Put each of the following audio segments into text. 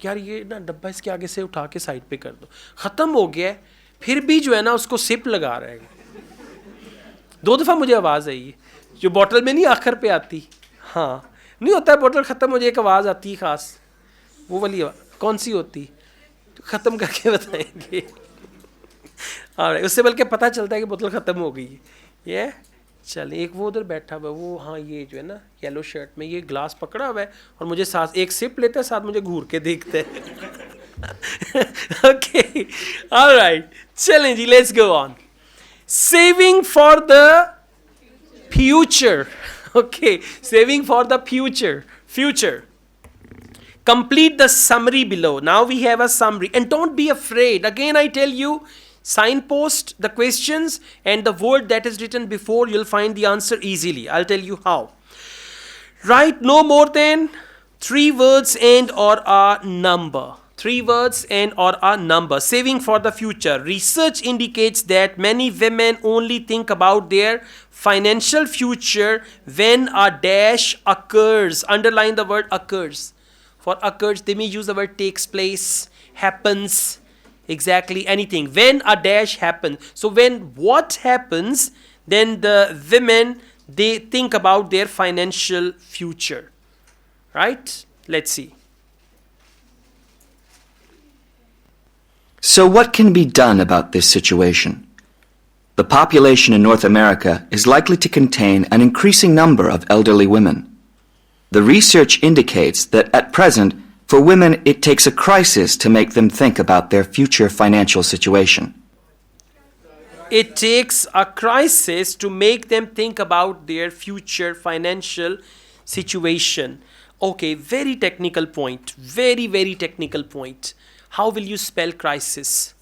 यार ये ना डब्बा इसके आगे से उठा के साइड पे कर दो, ख़त्म हो गया है, फिर भी जो है ना उसको सिप लगा रहा है। 2 दफ़ा मुझे आवाज़ आई है, जो बॉटल में नहीं आखिर पे आती, हाँ नहीं होता है, बॉटल ख़त्म हो जाए एक आवाज़ आती है ख़ास, वो वाली आवाज़ कौन सी होती, ख़त्म करके बताएंगे। और उससे बल्कि पता चलता है कि बोतल ख़त्म हो गई है। ये चलिए, एक वो उधर बैठा हुआ है, वो हाँ ये जो है ना येलो शर्ट में, ये ग्लास पकड़ा हुआ है और मुझे साथ एक सिप लेता है, साथ मुझे घूर के देखता है। ओके, ऑलराइट, चलें जी, let's go on. Saving for the future, okay, saving for the future. Complete the summary below. Now we have a summary, and don't be afraid. Again, I tell you, signpost the questions and the word that is written before, you'll find the answer easily. I'll tell you how. Write no more than 3 words and or a number. 3 words and or a number. Saving for the future. Research indicates that many women only think about their financial future when a dash occurs. Underline the word occurs. For occurs, they may use the word takes place, happens, exactly anything. When a dash happens. So when what happens, then the women, they think about their financial future. Right? Let's see. So what can be done about this situation? The population in North America is likely to contain an increasing number of elderly women. The research indicates that at present, for women, it takes a crisis to make them think about their future financial situation. It takes a crisis to make them think about their future financial situation. Okay, very technical point. Very, very technical point. How will you spell crisis?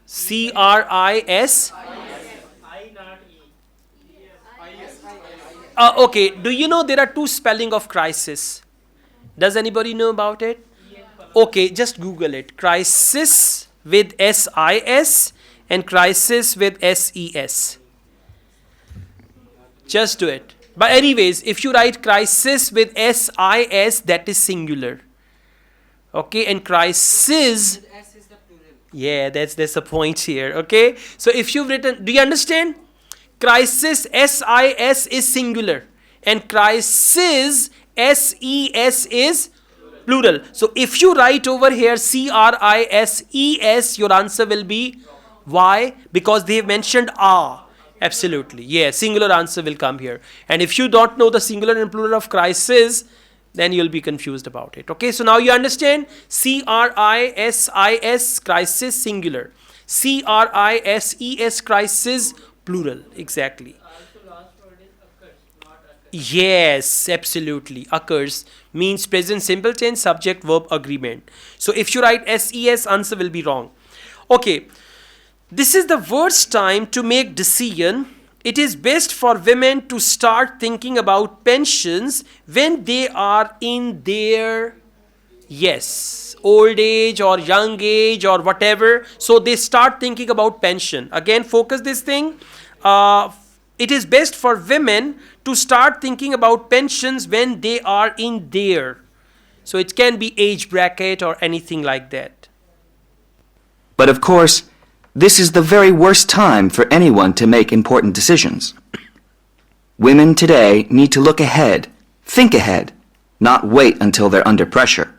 C-R-I-S? Okay, do you know there are 2 spelling of crisis? Does anybody know about it? Okay, just Google it. Crisis with S-I-S and crisis with S-E-S. Just do it. But anyways, if you write crisis with S-I-S, that is singular. Okay, and crisis, yeah, that's the point here. Okay, so if you've written, do you understand? Crisis, S-I-S is singular, and crisis, S-E-S is plural. So if you write over here C-R-I-S-E-S, your answer will be why? Because they have mentioned ah. Absolutely, yeah, singular answer will come here. And if you don't know the singular and plural of crisis, then you'll be confused about it. Okay, so now you understand C-R-I-S-I-S, crisis, singular. C-R-I-S-E-S, crisis, plural. Exactly. Also last word is occurs, not occurs. Yes, absolutely. Occurs means present simple tense, subject, verb, agreement. So if you write S-E-S, answer will be wrong. Okay, this is the worst time to make decision. It is best for women to start thinking about pensions when they are in their, yes, old age or young age or whatever. So they start thinking about pension. Again, focus this thing. It is best for women to start thinking about pensions when they are in their. So it can be age bracket or anything like that. But of course, this is the very worst time for anyone to make important decisions. Women today need to look ahead, think ahead, not wait until they're under pressure.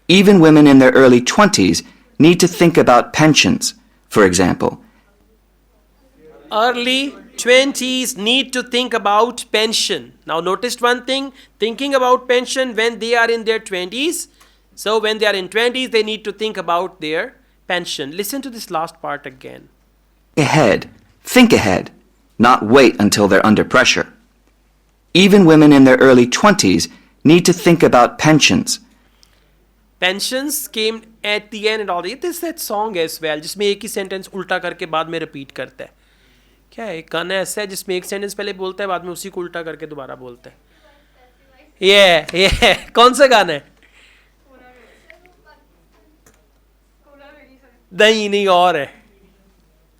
Even women in their early 20s need to think about pensions, for example. Early 20s need to think about pension. Now notice one thing, thinking about pension when they are in their 20s. So when they are in 20s, they need to think about their pension. Listen to this last part again. Ahead, think ahead, not wait until they're under pressure. Even women in their early 20s need to think about pensions. Pensions came at the end and all. It is that song as well, जिसमें एक ही sentence उल्टा करके बाद में repeat करता है. क्या है, एक गाना ऐसा है जिसमें एक sentence पहले बोलता है, बाद में उसी को उल्टा करके दोबारा बोलता है. ये कौन सा गाना है? नहीं और है.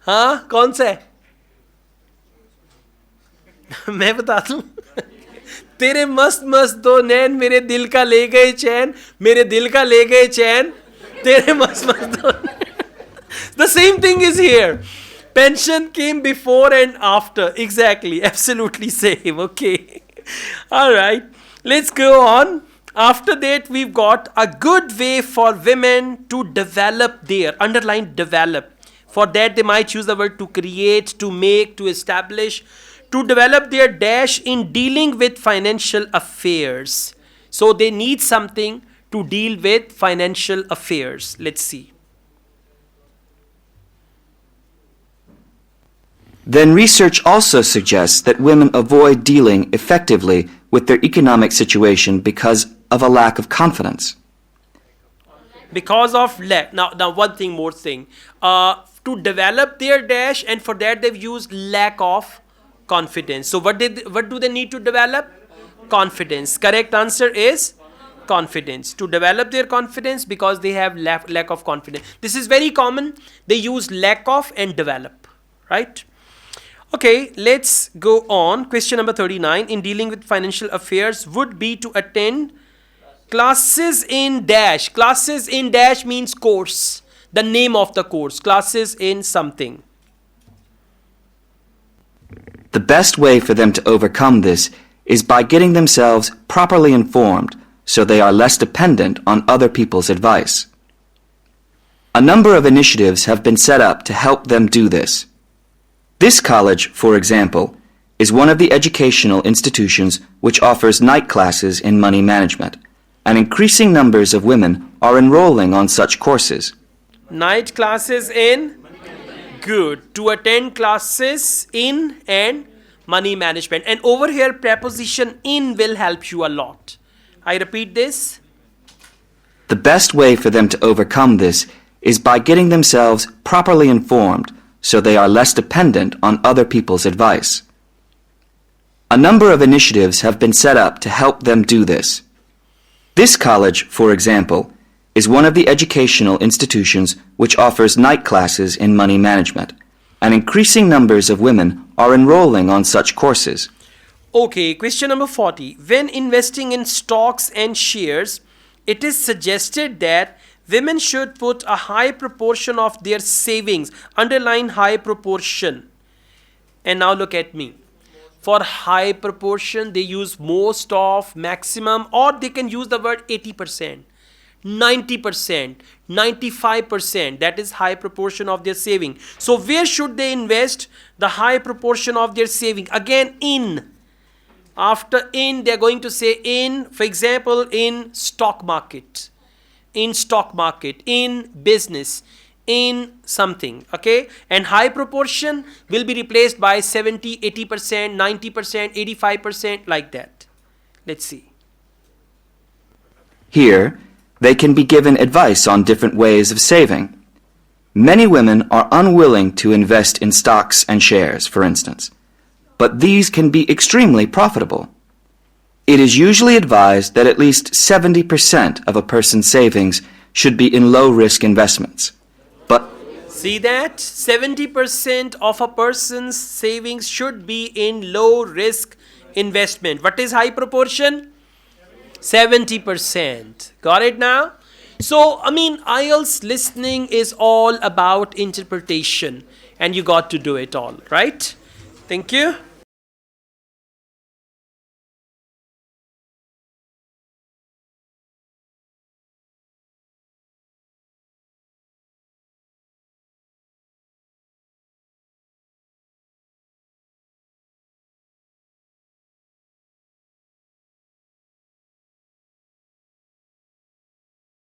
हाँ, कौन सा है? मैं बता दूं. तेरे मस्त मस्त दो नैन मेरे दिल का ले गए चैन, मेरे दिल का ले गए चैन, तेरे मस्त मस्त दो. The same thing is here. Pension came before and after. Exactly. Absolutely same. Okay. All right. Let's go on. After that, we've got a good way for women to develop their, underline develop. For that, they might use the word to create, to make, to establish, to develop their dash in dealing with financial affairs. So they need something to deal with financial affairs. Let's see. Then research also suggests that women avoid dealing effectively with their economic situation because of a lack of confidence. Because of lack. Now one thing more thing. To develop their dash, and for that they've used lack of confidence. So what do they need to develop? Confidence. Correct answer is confidence. To develop their confidence because they have lack of confidence. This is very common. They use lack of and develop. Right? Okay, let's go on. Question number 39 in dealing with financial affairs would be to attend classes in dash. Classes in dash means course. The name of the course. Classes in something. The best way for them to overcome this is by getting themselves properly informed so they are less dependent on other people's advice. A number of initiatives have been set up to help them do this. This college, for example, is one of the educational institutions which offers night classes in money management, and increasing numbers of women are enrolling on such courses. Night classes in? Good. To attend classes in and money management. And over here, preposition in will help you a lot. I repeat this. The best way for them to overcome this is by getting themselves properly informed so they are less dependent on other people's advice. A number of initiatives have been set up to help them do this. This college, for example, is one of the educational institutions which offers night classes in money management, and increasing numbers of women are enrolling on such courses. Okay, question number 40. When investing in stocks and shares, it is suggested that women should put a high proportion of their savings, underline high proportion. And now look at me. For high proportion, they use most of, maximum, or they can use the word 80%, 90%, 95%. That is high proportion of their saving. So where should they invest the high proportion of their saving? Again, in. After in, they're going to say in, for example, in stock market. In stock market, in business, in something, okay? And high proportion will be replaced by 70, 80%, 90%, 85%, like that. Let's see. Here, they can be given advice on different ways of saving. Many women are unwilling to invest in stocks and shares, for instance, but these can be extremely profitable. It is usually advised that at least 70% of a person's savings should be in low-risk investments. But see that? 70% of a person's savings should be in low-risk investment. What is high proportion? 70%. Got it now? So, IELTS listening is all about interpretation, and you got to do it all, right? Thank you.